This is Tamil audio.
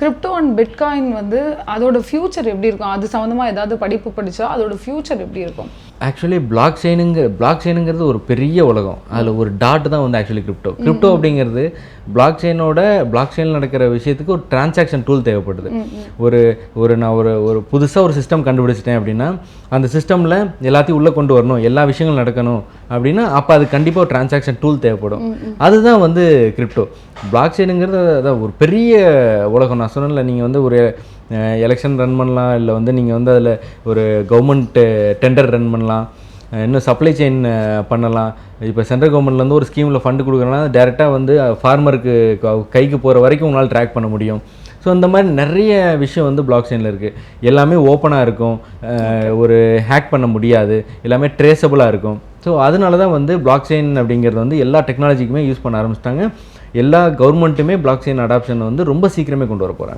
கிரிப்டோ அண்ட் பிட்காயின் வந்து அதோட ஃபியூச்சர் எப்படி இருக்கும்? அது சம்மந்தமாக ஏதாவது படிப்பு படித்தா அதோட ஃபியூச்சர் எப்படி இருக்கும்? ஆக்சுவலி பிளாக் செயினுங்கிறது ஒரு பெரிய உலகம். அதில் ஒரு டாட் தான் வந்து ஆக்சுவலி கிரிப்டோ அப்படிங்கிறது பிளாக் செயினில் நடக்கிற விஷயத்துக்கு ஒரு டிரான்சாக்ஷன் டூல் தேவைப்படுது. நான் ஒரு புதுசாக ஒரு சிஸ்டம் கண்டுபிடிச்சிட்டேன் அப்படின்னா அந்த சிஸ்டமில் எல்லாத்தையும் உள்ளே கொண்டு வரணும், எல்லா விஷயங்களும் நடக்கணும் அப்படின்னா அப்போ அது கண்டிப்பாக ஒரு டிரான்சாக்ஷன் டூல் தேவைப்படும். அதுதான் வந்து கிரிப்டோ. பிளாக் செயினுங்கிறது அதான் ஒரு பெரிய உலகம். நான் சொன்னேன்ல, நீங்கள் வந்து ஒரு எலெக்ஷன் ரன் பண்ணலாம், இல்லை வந்து நீங்கள் வந்து அதில் ஒரு கவர்மெண்ட் டெண்டர் ரன் பண்ணலாம், இன்னும் சப்ளை செயின் பண்ணலாம். இப்போ சென்ட்ரல் கவர்மெண்ட்லேருந்து ஒரு ஸ்கீமில் ஃபண்டு கொடுக்குறனா டேரெக்டாக வந்து ஃபார்மருக்கு கைக்கு போகிற வரைக்கும் உங்களால் ட்ராக் பண்ண முடியும். ஸோ இந்த மாதிரி நிறைய விஷயம் வந்து பிளாக் செயினில் இருக்குது. எல்லாமே ஓப்பனாக இருக்கும், ஒரு ஹேக் பண்ண முடியாது, எல்லாமே ட்ரேசபிளாக இருக்கும். ஸோ அதனால தான் வந்து பிளாக் செயின் அப்படிங்கிறது வந்து எல்லா டெக்னாலஜிக்குமே யூஸ் பண்ண ஆரம்பிச்சிட்டாங்க. எல்லா கவர்மெண்ட்டுமே பிளாக் செயின் அடாப்ஷன் வந்து ரொம்ப சீக்கிரமே கொண்டு வர போகிறாங்க.